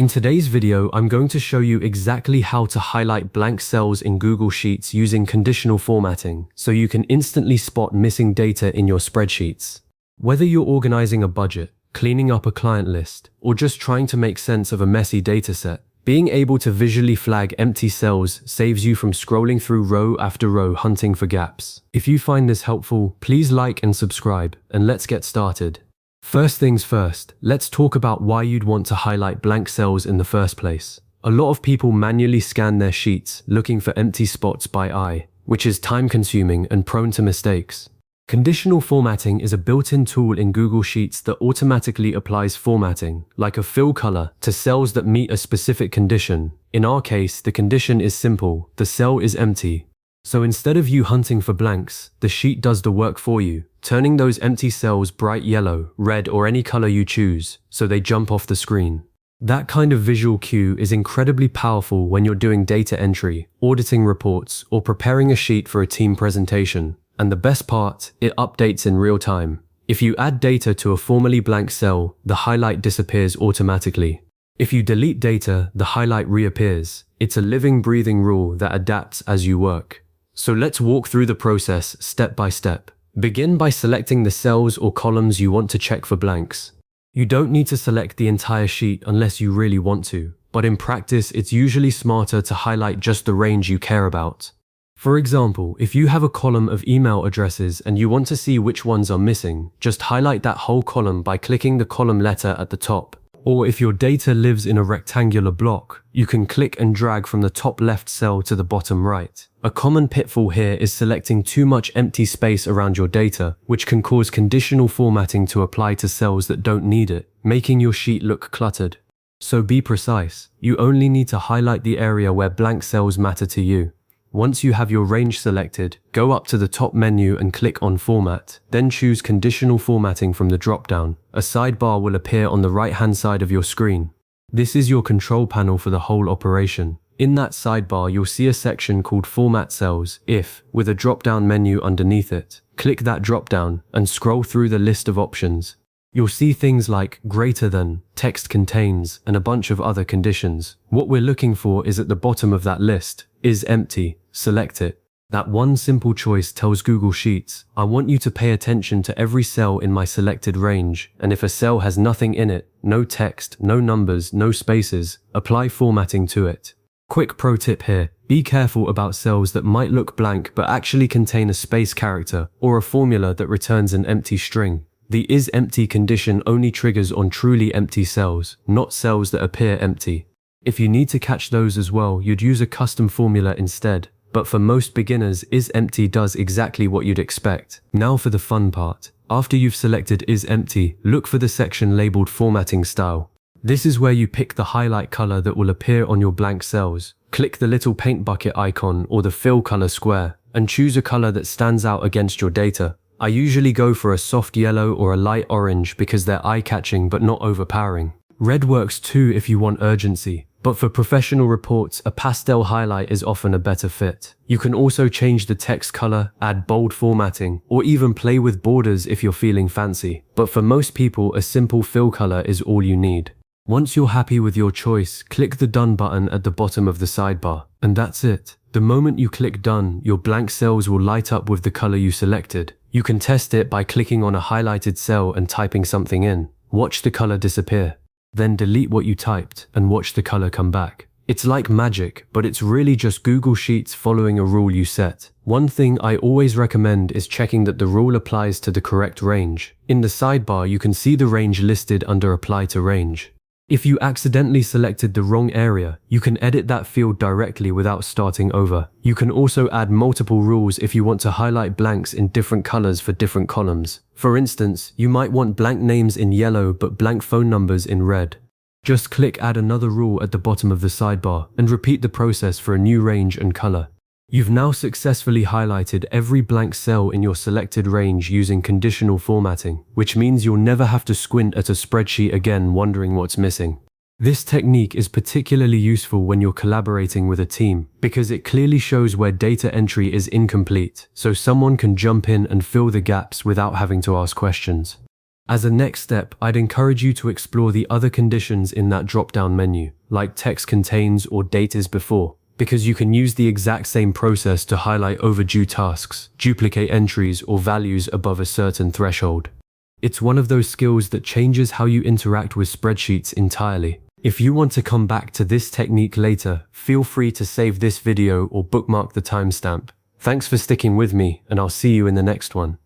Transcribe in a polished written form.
In today's video, I'm going to show you exactly how to highlight blank cells in Google Sheets using conditional formatting, so you can instantly spot missing data in your spreadsheets. Whether you're organizing a budget, cleaning up a client list, or just trying to make sense of a messy dataset, being able to visually flag empty cells saves you from scrolling through row after row hunting for gaps. If you find this helpful, please like and subscribe, and let's get started. First things first, let's talk about why you'd want to highlight blank cells in the first place. A lot of people manually scan their sheets looking for empty spots by eye, which is time-consuming and prone to mistakes. Conditional formatting is a built-in tool in Google Sheets that automatically applies formatting, like a fill color, to cells that meet a specific condition. In our case, the condition is simple: the cell is empty. So instead of you hunting for blanks, the sheet does the work for you, turning those empty cells bright yellow, red, or any color you choose, so they jump off the screen. That kind of visual cue is incredibly powerful when you're doing data entry, auditing reports, or preparing a sheet for a team presentation. And the best part, it updates in real time. If you add data to a formerly blank cell, the highlight disappears automatically. If you delete data, the highlight reappears. It's a living, breathing rule that adapts as you work. So let's walk through the process step by step. Begin by selecting the cells or columns you want to check for blanks. You don't need to select the entire sheet unless you really want to, but in practice, it's usually smarter to highlight just the range you care about. For example, if you have a column of email addresses and you want to see which ones are missing, just highlight that whole column by clicking the column letter at the top. Or if your data lives in a rectangular block, you can click and drag from the top left cell to the bottom right. A common pitfall here is selecting too much empty space around your data, which can cause conditional formatting to apply to cells that don't need it, making your sheet look cluttered. So be precise. You only need to highlight the area where blank cells matter to you. Once you have your range selected, go up to the top menu and click on Format, then choose Conditional Formatting from the drop-down. A sidebar will appear on the right-hand side of your screen. This is your control panel for the whole operation. In that sidebar, you'll see a section called Format Cells, If, with a drop-down menu underneath it. Click that drop-down and scroll through the list of options. You'll see things like greater than, text contains, and a bunch of other conditions. What we're looking for is at the bottom of that list, is empty. Select it. That one simple choice tells Google Sheets, I want you to pay attention to every cell in my selected range, and if a cell has nothing in it, no text, no numbers, no spaces, apply formatting to it. Quick pro tip here, be careful about cells that might look blank but actually contain a space character or a formula that returns an empty string. The is empty condition only triggers on truly empty cells, not cells that appear empty. If you need to catch those as well, you'd use a custom formula instead. But for most beginners, is empty does exactly what you'd expect. Now for the fun part. After you've selected is empty, look for the section labeled Formatting Style. This is where you pick the highlight color that will appear on your blank cells. Click the little paint bucket icon or the fill color square, and choose a color that stands out against your data. I usually go for a soft yellow or a light orange because they're eye-catching but not overpowering. Red works too if you want urgency. But for professional reports, a pastel highlight is often a better fit. You can also change the text color, add bold formatting, or even play with borders if you're feeling fancy. But for most people, a simple fill color is all you need. Once you're happy with your choice, click the Done button at the bottom of the sidebar. And that's it. The moment you click Done, your blank cells will light up with the color you selected. You can test it by clicking on a highlighted cell and typing something in. Watch the color disappear. Then delete what you typed and watch the color come back. It's like magic, but it's really just Google Sheets following a rule you set. One thing I always recommend is checking that the rule applies to the correct range. In the sidebar, you can see the range listed under Apply to Range. If you accidentally selected the wrong area, you can edit that field directly without starting over. You can also add multiple rules if you want to highlight blanks in different colors for different columns. For instance, you might want blank names in yellow but blank phone numbers in red. Just click Add another rule at the bottom of the sidebar and repeat the process for a new range and color. You've now successfully highlighted every blank cell in your selected range using conditional formatting, which means you'll never have to squint at a spreadsheet again wondering what's missing. This technique is particularly useful when you're collaborating with a team because it clearly shows where data entry is incomplete, so someone can jump in and fill the gaps without having to ask questions. As a next step, I'd encourage you to explore the other conditions in that drop-down menu, like text contains or date is before, because you can use the exact same process to highlight overdue tasks, duplicate entries, or values above a certain threshold. It's one of those skills that changes how you interact with spreadsheets entirely. If you want to come back to this technique later, feel free to save this video or bookmark the timestamp. Thanks for sticking with me, and I'll see you in the next one.